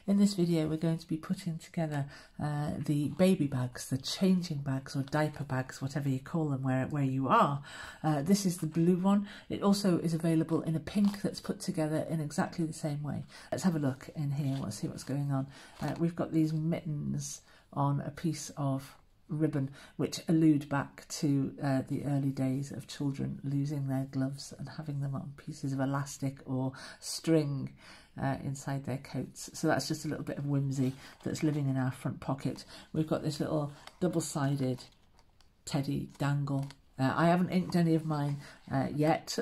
In this video we're going to be putting together the baby bags, the changing bags or diaper bags, whatever you call them where you are. This is the blue one. It also is available in a pink that's put together in exactly the same way. Let's have a look in here, let's see what's going on. We've got these mittens on a piece of ribbon which allude back to the early days of children losing their gloves and having them on pieces of elastic or string inside their coats. So that's just a little bit of whimsy that's living in our front pocket. We've got this little double-sided teddy dangle. I haven't inked any of mine yet.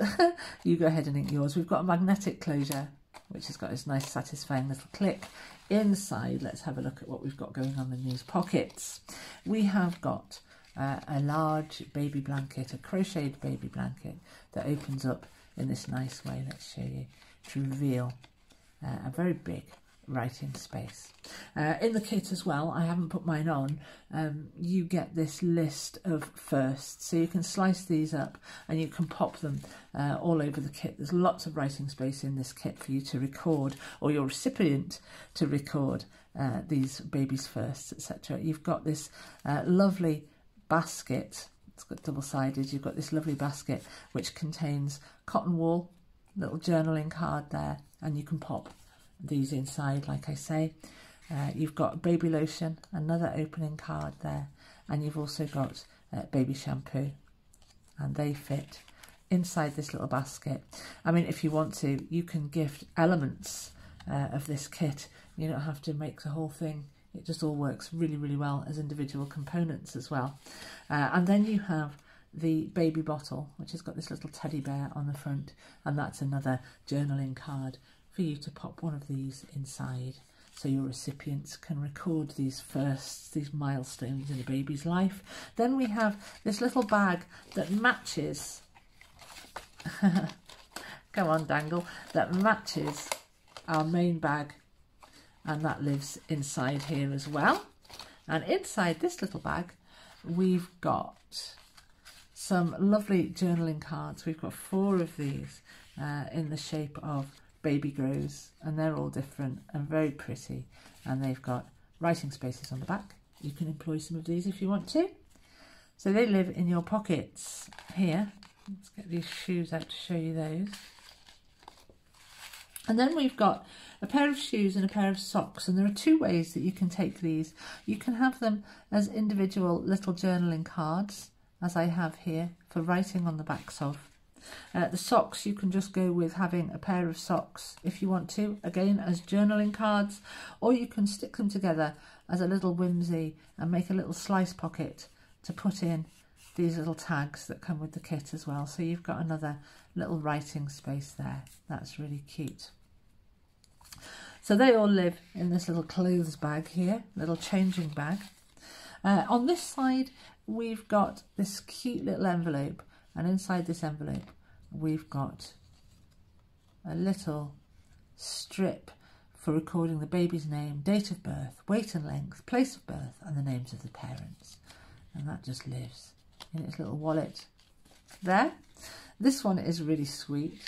You go ahead and ink yours. We've got a magnetic closure which has got this nice satisfying little click. Inside, let's have a look at what we've got going on in these pockets. We have got a large baby blanket, a crocheted baby blanket that opens up in this nice way. Let's show you, to reveal a very big writing space. In the kit as well, I haven't put mine on, you get this list of firsts, so you can slice these up and you can pop them all over the kit. There's lots of writing space in this kit for you to record, or your recipient to record these babies' firsts, etc. You've got this lovely basket, it's got double-sided. You've got this lovely basket which contains cotton wool, little journaling card there, and you can pop these inside, like I say. You've got baby lotion, another opening card there, and you've also got baby shampoo, and they fit inside this little basket. I mean, if you want to, you can gift elements of this kit. You don't have to make the whole thing. It just all works really, really well as individual components as well. And then you have the baby bottle, which has got this little teddy bear on the front, and that's another journaling card for you to pop one of these inside, so your recipients can record these firsts, these milestones in a baby's life. Then we have this little bag that matches, come on Dangle, that matches our main bag, and that lives inside here as well. And inside this little bag we've got some lovely journaling cards. We've got 4 of these in the shape of baby grows, and they're all different and very pretty, and they've got writing spaces on the back. You can employ some of these if you want to. So they live in your pockets here. Let's get these shoes out to show you those. And then we've got a pair of shoes and a pair of socks, and there are 2 ways that you can take these. You can have them as individual little journaling cards, as I have here, for writing on the backs of. The socks, you can just go with having a pair of socks if you want to, again as journaling cards, or you can stick them together as a little whimsy and make a little slice pocket to put in these little tags that come with the kit as well. So you've got another little writing space there. That's really cute. So they all live in this little clothes bag here, little changing bag. On this side we've got this cute little envelope, and inside this envelope we've got a little strip for recording the baby's name, date of birth, weight and length, place of birth, and the names of the parents. And that just lives in its little wallet there. This one is really sweet.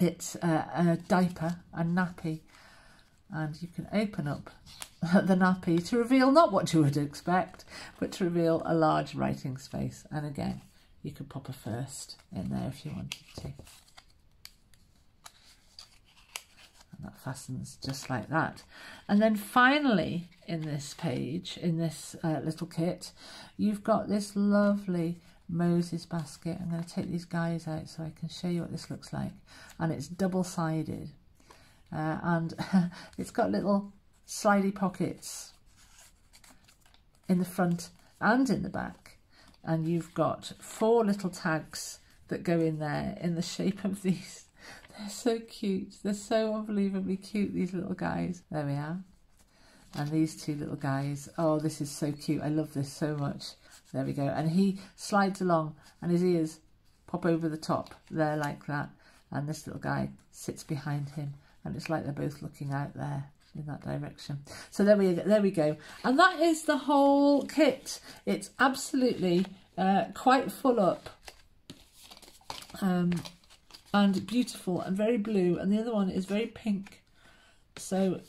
It's a diaper, a nappy, and you can open up the nappy to reveal not what you would expect, but to reveal a large writing space. And again, you could pop a first in there if you wanted to. And that fastens just like that. And then finally in this page, in this little kit, you've got this lovely Moses basket. I'm going to take these guys out so I can show you what this looks like. And it's double-sided. And it's got little slidey pockets in the front and in the back, and you've got 4 little tags that go in there in the shape of these. They're so cute, they're so unbelievably cute, these little guys. There we are. And these 2 little guys, oh, this is so cute, I love this so much. There we go. And he slides along and his ears pop over the top there like that, and this little guy sits behind him, and it's like they're both looking out there in that direction. So there we go, and that is the whole kit. It's absolutely quite full up and beautiful and very blue, and the other one is very pink So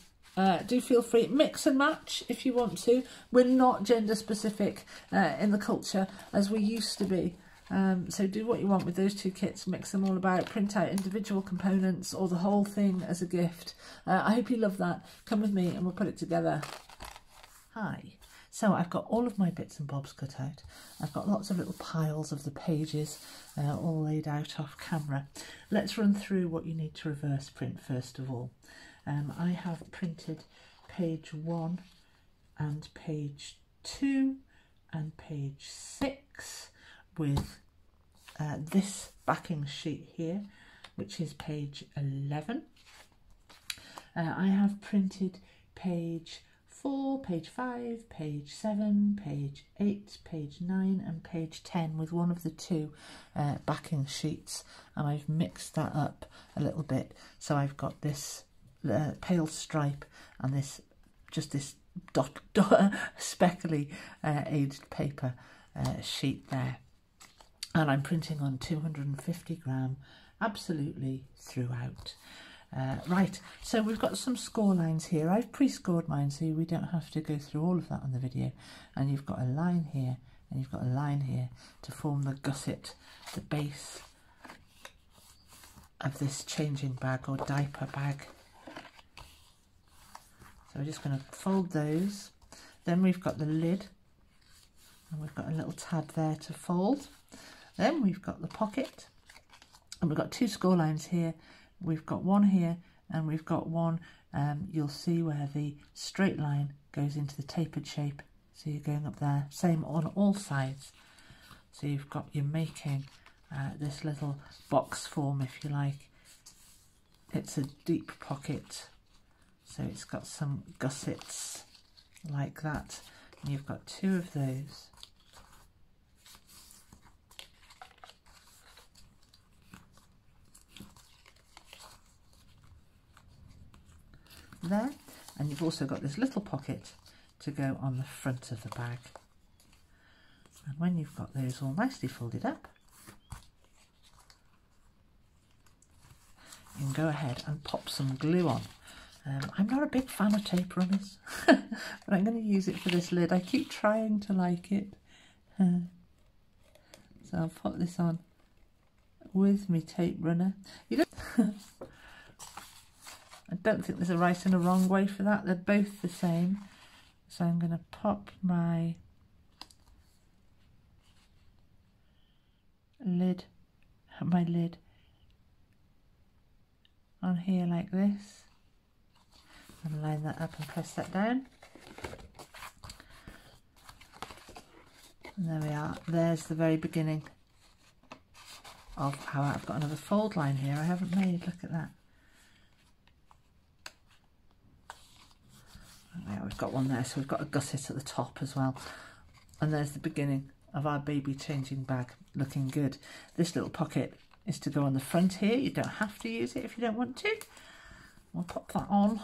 do feel free, mix and match if you want to. We're not gender specific in the culture as we used to be. So do what you want with those two kits, mix them all about, print out individual components or the whole thing as a gift. I hope you love that. Come with me and we'll put it together. Hi. So I've got all of my bits and bobs cut out. I've got lots of little piles of the pages all laid out off camera. Let's run through what you need to reverse print first of all. I have printed page 1 and page 2 and page 6 with this backing sheet here, which is page 11. I have printed page 4, page 5, page 7, page 8, page 9 and page 10 with one of the two backing sheets, and I've mixed that up a little bit. So I've got this pale stripe and this speckly aged paper sheet there, and I'm printing on 250 gram absolutely throughout. Right, so we've got some score lines here. I've pre-scored mine so we don't have to go through all of that on the video. And you've got a line here and you've got a line here to form the gusset, the base of this changing bag or diaper bag. So we're just going to fold those. Then we've got the lid and we've got a little tab there to fold. Then we've got the pocket and we've got two score lines here. We've got one here and we've got one, you'll see where the straight line goes into the tapered shape. So you're going up there, same on all sides. So you're making this little box form, if you like. It's a deep pocket, so it's got some gussets like that. And you've got two of those. There, and you've also got this little pocket to go on the front of the bag. And when you've got those all nicely folded up, you can go ahead and pop some glue on. I'm not a big fan of tape runners, but I'm going to use it for this lid. I keep trying to like it. So I'll put this on with my tape runner. You don't I don't think there's a right and a wrong way for that. They're both the same. So I'm going to pop my lid on here like this. And line that up and press that down. And there we are. There's the very beginning of how I've got another fold line here I haven't made. Look at that. Yeah, we've got one there, so we've got a gusset at the top as well. And there's the beginning of our baby changing bag, looking good. This little pocket is to go on the front here. You don't have to use it if you don't want to. We'll pop that on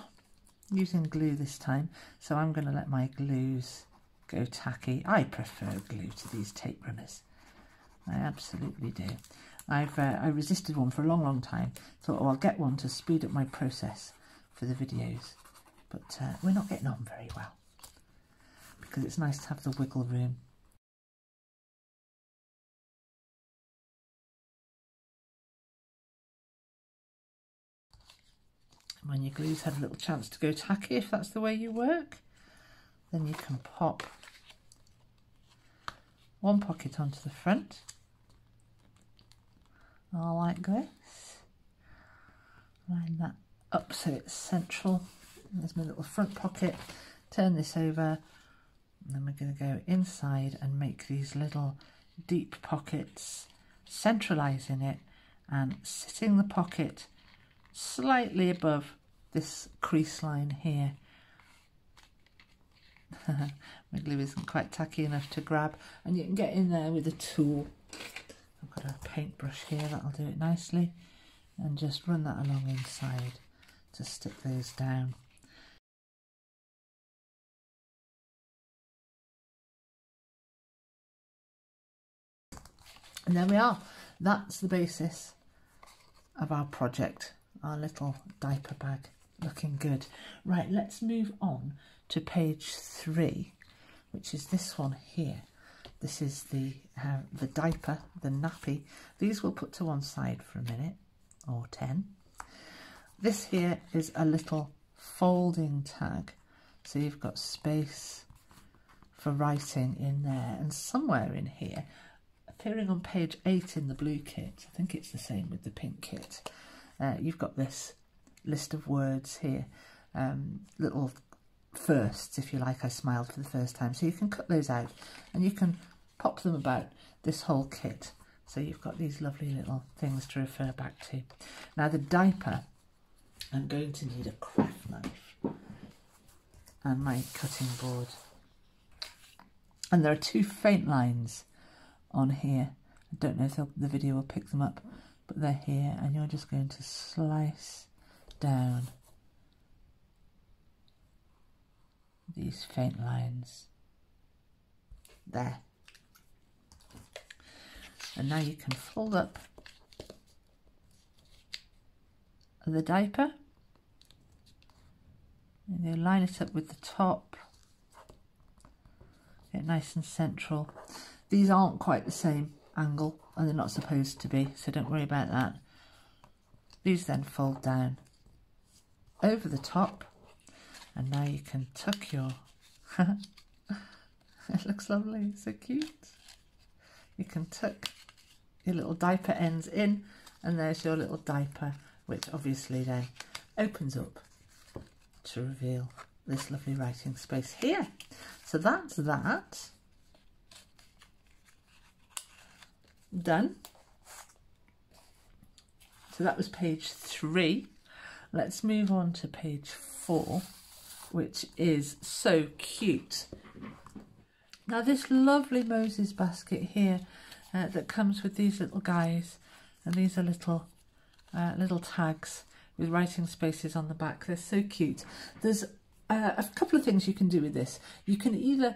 using glue this time. So I'm going to let my glues go tacky. I prefer glue to these tape runners. I absolutely do. I resisted one for a long time. Thought, oh, I'll get one to speed up my process for the videos. But we're not getting on very well because it's nice to have the wiggle room. And when your glue's had a little chance to go tacky, if that's the way you work, then you can pop one pocket onto the front, all like this. Line that up so it's central. There's my little front pocket. Turn this over, and then we're going to go inside and make these little deep pockets, centralising it and sitting the pocket slightly above this crease line here. My glue isn't quite tacky enough to grab, and you can get in there with a tool. I've got a paintbrush here, that'll do it nicely, and just run that along inside to stick those down. And there we are. That's the basis of our project, our little diaper bag. looking good. Right, let's move on to page 3, which is this one here. This is the diaper, the nappy. These we'll put to one side for a minute or 10. This here is a little folding tag. So you've got space for writing in there, and somewhere in here, appearing on page 8 in the blue kit, I think it's the same with the pink kit, you've got this list of words here, little firsts, if you like. I smiled for the first time, so you can cut those out and you can pop them about this whole kit. So you've got these lovely little things to refer back to. Now the diaper, I'm going to need a craft knife and my cutting board. And there are 2 faint lines on here. I don't know if the video will pick them up, but they're here, and you're just going to slice down these faint lines. There. And now you can fold up the diaper and you line it up with the top. Get nice and central. These aren't quite the same angle, and they're not supposed to be, so don't worry about that. These then fold down over the top, and now you can tuck your it looks lovely, so cute. You can tuck your little diaper ends in, and there's your little diaper, which obviously then opens up to reveal this lovely writing space here. So that's that. Done. So that was page 3. Let's move on to page 4, which is so cute. Now this lovely Moses basket here that comes with these little guys, and these are little tags with writing spaces on the back. They're so cute. There's a couple of things you can do with this. You can either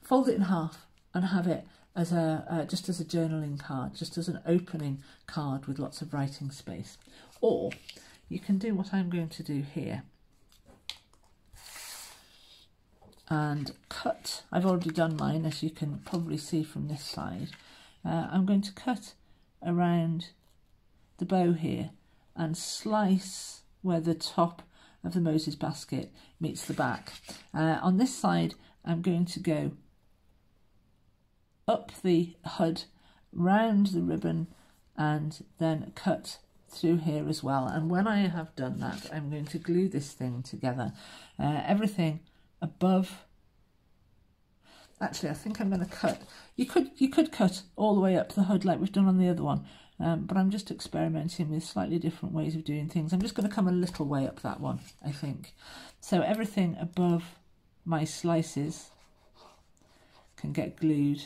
fold it in half and have it as just as a journaling card, just as an opening card with lots of writing space, or you can do what I'm going to do here and cut. I've already done mine, as you can probably see from this side. I'm going to cut around the bow here and slice where the top of the Moses basket meets the back. On this side, I'm going to go up the hood, round the ribbon, and then cut through here as well. And when I have done that, I'm going to glue this thing together. Everything above, actually I think I'm going to cut, you could cut all the way up the hood like we've done on the other one, but I'm just experimenting with slightly different ways of doing things. I'm just going to come a little way up that one, I think. So everything above my slices can get glued,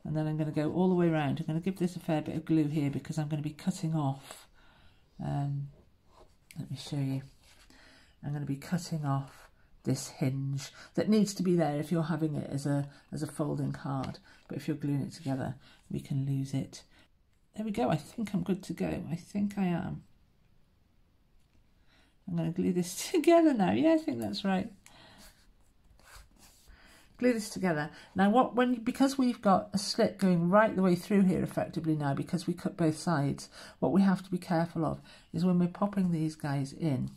and then I'm going to go all the way around. I'm going to give this a fair bit of glue here because I'm going to be cutting off, let me show you, I'm going to be cutting off this hinge that needs to be there if you're having it as a folding card, but if you're gluing it together we can lose it. There we go. I think I'm good to go. I think I am. I'm going to glue this together now. Yeah, I think that's right. Glue this together. Now because we've got a slit going right the way through here effectively now, because we cut both sides, what we have to be careful of is when we're popping these guys in,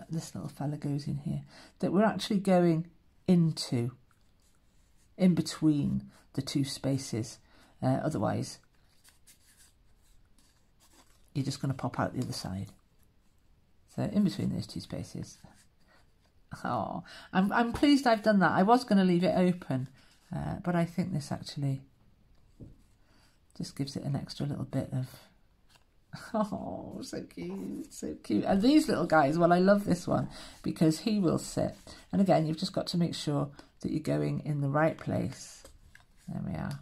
this little fella goes in here, that we're actually going in between the 2 spaces. Otherwise you're just going to pop out the other side. So in between those 2 spaces. Oh, I'm pleased I've done that. I was going to leave it open, but I think this actually just gives it an extra little bit of, oh, so cute, so cute. And these little guys, well, I love this one because he will sit. And again, you've just got to make sure that you're going in the right place. There we are.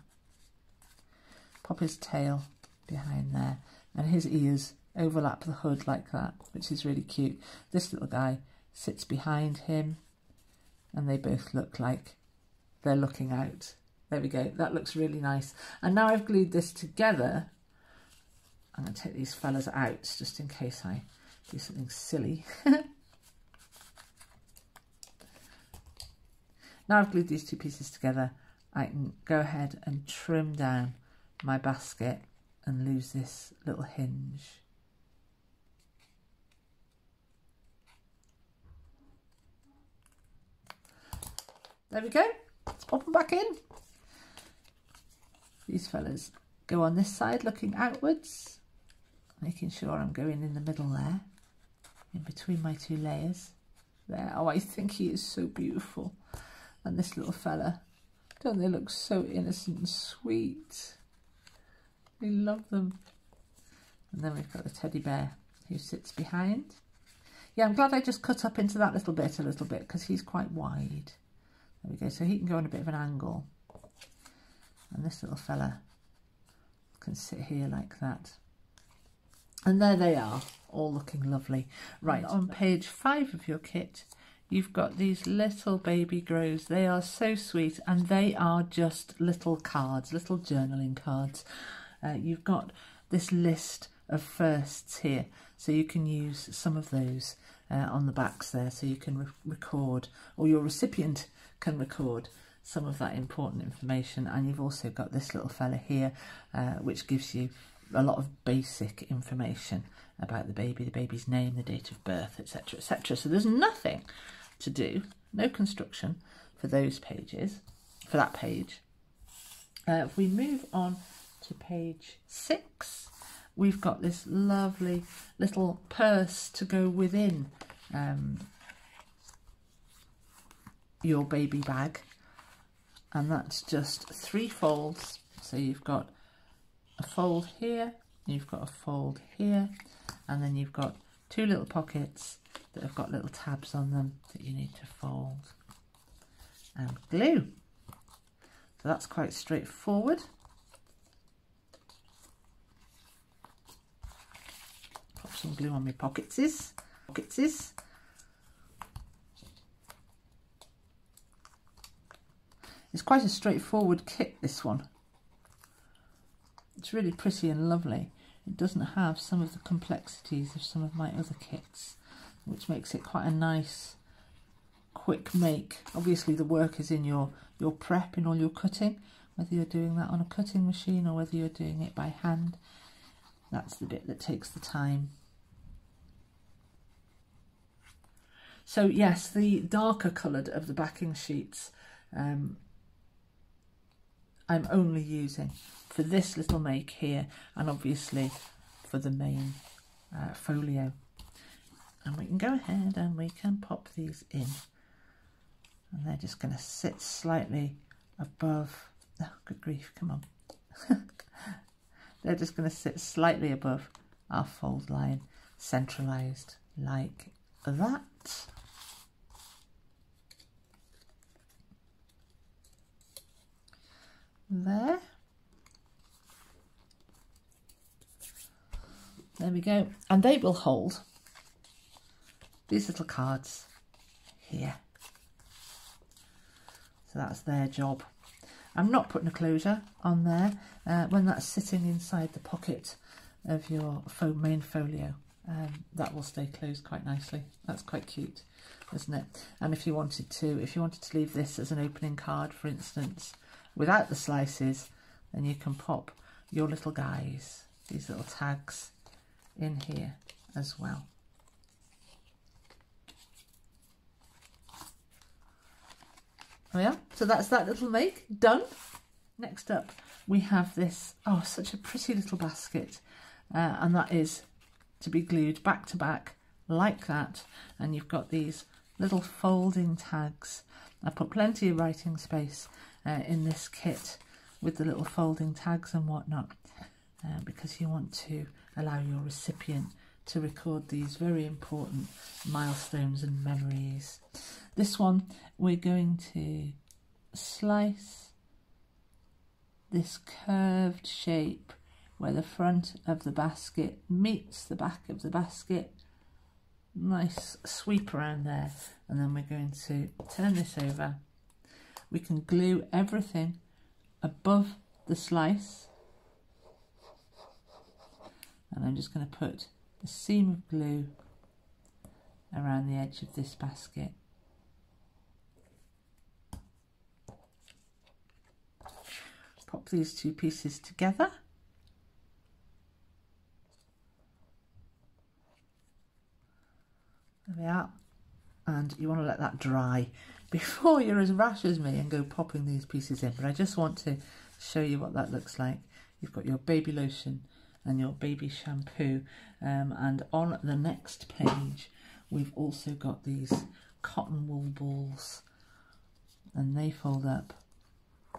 Pop his tail behind there, and his ears overlap the hood like that, which is really cute. This little guy sits behind him, and they both look like they're looking out. There we go. That looks really nice. And now I've glued this together, I'm going to take these fellas out just in case I do something silly. Now I've glued these two pieces together, I can go ahead and trim down my basket and lose this little hinge. There we go. Let's pop them back in. These fellas go on this side looking outwards, making sure I'm going in the middle there, in between my two layers. There. Oh, I think he is so beautiful. And this little fella, don't they look so innocent and sweet? We love them. And then we've got the teddy bear who sits behind. Yeah, I'm glad I just cut up into that little bit because he's quite wide. There we go, so he can go on a bit of an angle. And this little fella can sit here like that. And there they are, all looking lovely. Right, on page 5 of your kit, you've got these little baby grows. They are so sweet, and they are just little cards, little journaling cards. You've got this list of firsts here, so you can use some of those on the backs there, so you can record, or your recipient can record some of that important information. And you've also got this little fella here, which gives you a lot of basic information about the baby's name, the date of birth, etc, etc. So there's nothing to do, no construction for those pages, for that page. If we move on to page 6, we've got this lovely little purse to go within your baby bag, and that's just 3 folds. So you've got a fold here, you've got a fold here, and then you've got 2 little pockets that have got little tabs on them that you need to fold and glue. So that's quite straightforward. Pop some glue on my pocketses. It's quite a straightforward kit, this one. It's really pretty and lovely. It doesn't have some of the complexities of some of my other kits, which makes it quite a nice, quick make. Obviously the work is in your prep, in all your cutting, whether you're doing that on a cutting machine or whether you're doing it by hand. That's the bit that takes the time. So yes, the darker coloured of the backing sheets I'm only using for this little make here, and obviously for the main folio. And we can go ahead and we can pop these in, and they're just going to sit slightly above. Oh, good grief, come on. They're just going to sit slightly above our fold line, centralised like that. There we go, and they will hold these little cards here. So that's their job. I'm not putting a closure on there when that's sitting inside the pocket of your main folio. That will stay closed quite nicely. That's quite cute, isn't it? And if you wanted to leave this as an opening card, for instance, without the slices, then you can pop your little guys, these little tags, in here as well. Oh yeah, so that's that little make done. Next up we have this, oh, such a pretty little basket, and that is to be glued back to back like that, and you've got these little folding tags. I put plenty of writing space in this kit with the little folding tags and whatnot, because you want to allow your recipient to record these very important milestones and memories. This one we're going to slice this curved shape where the front of the basket meets the back of the basket. Nice sweep around there, and then we're going to turn this over. We can glue everything above the slice, and I'm just going to put the seam of glue around the edge of this basket. Pop these two pieces together. There we are. And you want to let that dry before you're as rash as me and go popping these pieces in. But I just want to show you what that looks like. You've got your baby lotion and your baby shampoo. And on the next page, we've also got these cotton wool balls. And they fold up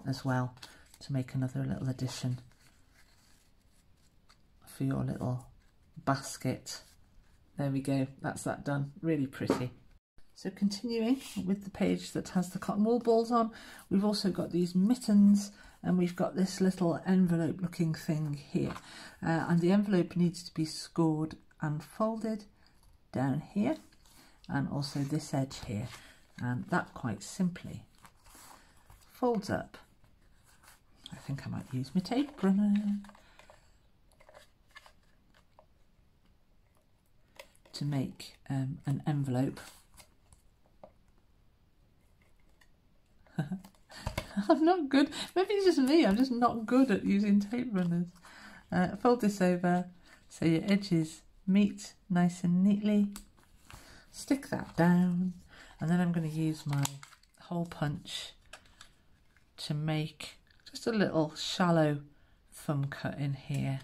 as well to make another little addition for your little basket. There we go, that's that done, really pretty. So continuing with the page that has the cotton wool balls on, we've also got these mittens and we've got this little envelope looking thing here. And the envelope needs to be scored and folded down here and also this edge here. And that quite simply folds up. I think I might use my tape runner to make an envelope. I'm not good, maybe it's just me, I'm just not good at using tape runners. Fold this over so your edges meet nice and neatly. Stick that down and then I'm going to use my hole punch to make just a little shallow thumb cut in here.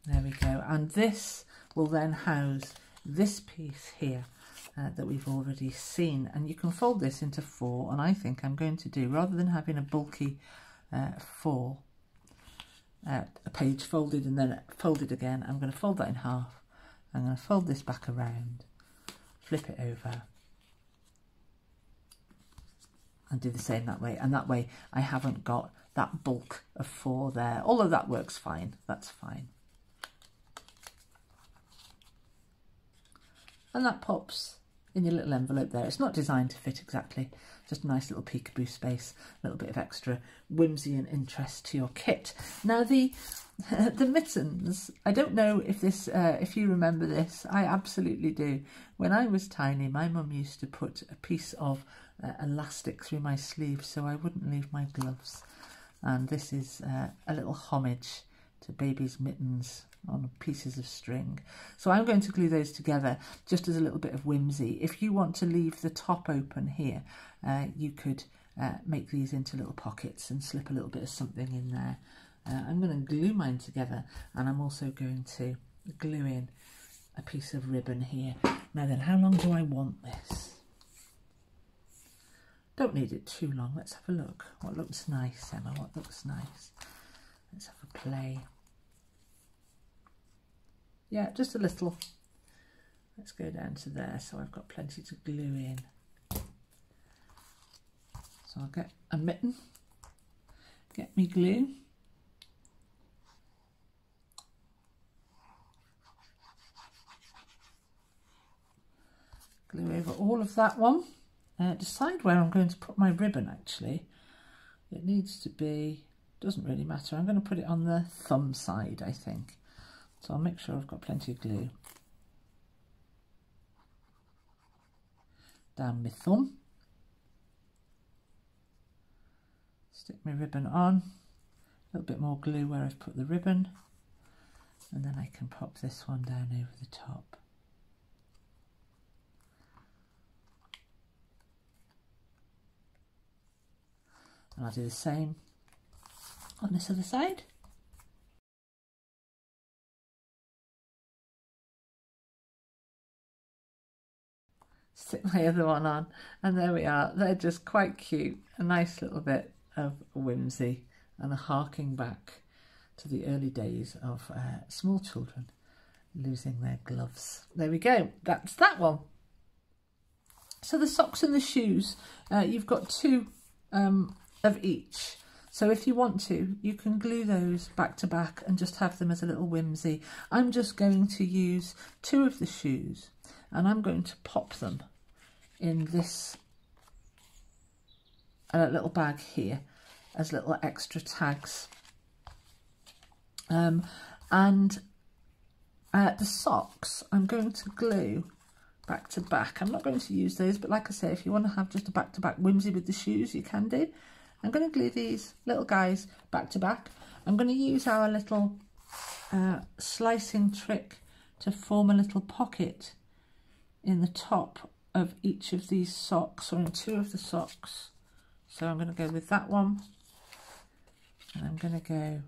There we go. And this will then house this piece here that we've already seen. And you can fold this into 4. And I think I'm going to do, rather than having a bulky 4, a page folded and then folded again, I'm going to fold that in half. I'm going to fold this back around, flip it over, and do the same that way. And that way I haven't got that bulk of 4 there. All of that works fine, that's fine. And that pops in your little envelope there. It's not designed to fit exactly, just a nice little peekaboo space, a little bit of extra whimsy and interest to your kit. Now the mittens, I don't know if this, if you remember this, I absolutely do. When I was tiny, my mum used to put a piece of elastic through my sleeve so I wouldn't leave my gloves. And this is a little homage to baby's mittens on pieces of string. So I'm going to glue those together just as a little bit of whimsy. If you want to leave the top open here, you could make these into little pockets and slip a little bit of something in there. I'm going to glue mine together and I'm also going to glue in a piece of ribbon here. Now then, how long do I want this? Don't need it too long. Let's have a look. What looks nice, Emma? What looks nice? Let's have a play. Yeah, just a little. Let's go down to there so I've got plenty to glue in. So I'll get a mitten, get me glue. Glue over all of that one. Decide where I'm going to put my ribbon actually. It needs to be, doesn't really matter. I'm going to put it on the thumb side, I think. So I'll make sure I've got plenty of glue. Down my thumb. Stick my ribbon on. A little bit more glue where I've put the ribbon. And then I can pop this one down over the top. And I'll do the same on this other side. Stick my other one on and there we are. They're just quite cute. A nice little bit of whimsy and a harking back to the early days of small children losing their gloves. There we go. That's that one. So the socks and the shoes, you've got 2 of each. So if you want to, you can glue those back to back and just have them as a little whimsy. I'm just going to use 2 of the shoes and I'm going to pop them in this little bag here as little extra tags. And the socks I'm going to glue back to back. I'm not going to use those, but like I say, if you want to have just a back to back whimsy with the shoes, you can do. I'm going to glue these little guys back to back. I'm going to use our little slicing trick to form a little pocket in the top of each of these socks, or in two of the socks. So I'm going to go with that one, and I'm going to go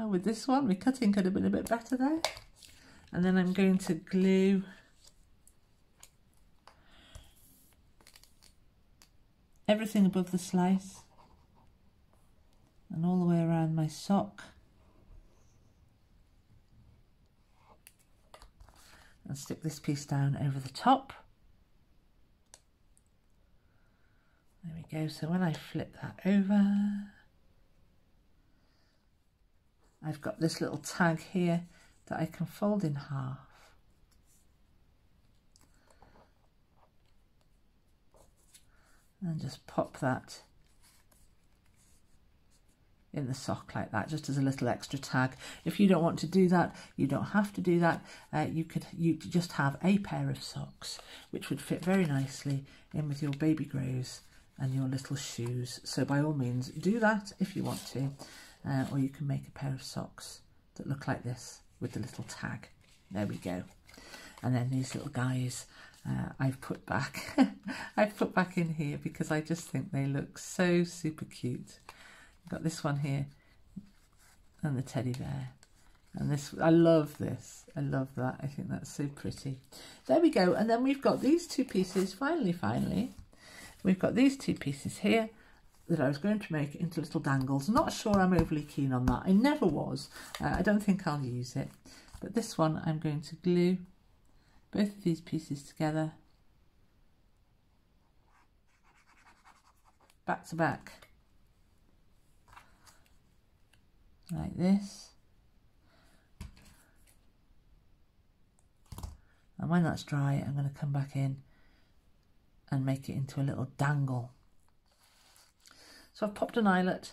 with this one. My cutting could have been a bit better there. And then I'm going to glue everything above the slice and all the way around my sock, and stick this piece down over the top. There we go. So when I flip that over, I've got this little tag here that I can fold in half. And just pop that in the sock like that, just as a little extra tag. If you don't want to do that, you don't have to do that. You could just have a pair of socks, which would fit very nicely in with your baby grows and your little shoes. So by all means, do that if you want to. Or you can make a pair of socks that look like this with the little tag. There we go. And then these little guys I've put back I've put back in here because I just think they look so super cute. I've got this one here and the teddy bear, and this, I love this, I love that, I think that's so pretty. There we go. And then we've got these two pieces. Finally we've got these two pieces here that I was going to make into little dangles. Not sure I'm overly keen on that. I never was. I don't think I'll use it. But this one I'm going to glue both of these pieces together, back to back, like this. And when that's dry, I'm going to come back in and make it into a little dangle. So I've popped an eyelet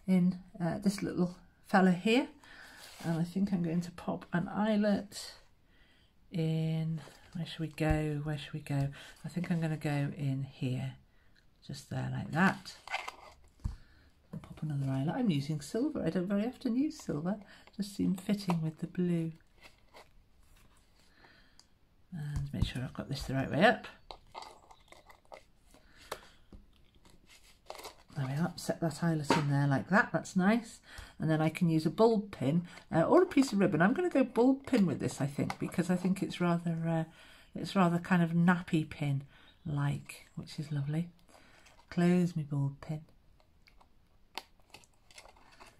in this little fella here, and I think I'm going to pop an eyelet in, where should we go, I think I'm going to go in here, just there like that. I'll pop another eyelet. I'm using silver. I don't very often use silver, just seemed fitting with the blue. And make sure I've got this the right way up. There we are, set that eyelet in there like that, that's nice. And then I can use a bulb pin or a piece of ribbon. I'm going to go bulb pin with this, I think, because I think it's rather kind of nappy pin like, which is lovely. Close my bulb pin.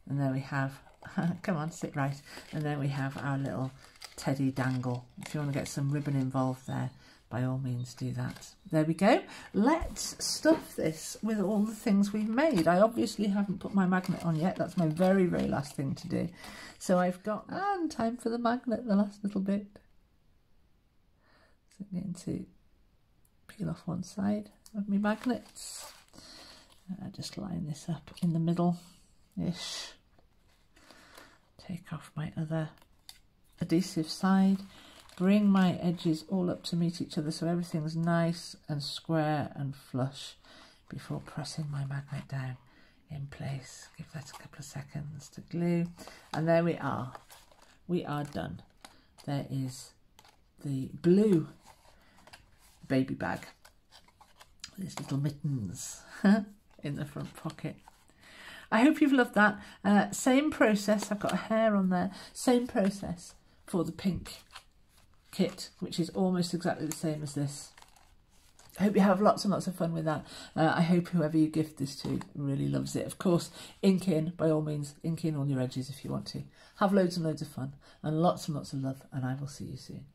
And there we have, come on, sit right. And then we have our little teddy dangle. If you want to get some ribbon involved there, by all means do that. There we go. Let's stuff this with all the things we've made. I obviously haven't put my magnet on yet. That's my very, very last thing to do. So I've got, and time for the magnet, the last little bit. So I'm going to peel off one side of my magnets. Just line this up in the middle-ish. Take off my other adhesive side. Bring my edges all up to meet each other so everything's nice and square and flush before pressing my magnet down in place. Give that a couple of seconds to glue. And there we are. We are done. There is the blue baby bag. These little mittens in the front pocket. I hope you've loved that. Same process. I've got a hair on there. Same process for the pink kit, which is almost exactly the same as this. I hope you have lots and lots of fun with that. I hope whoever you gift this to really loves it. Of course, ink in, by all means, ink in all your edges if you want to. Have loads and loads of fun and lots of love, and I will see you soon.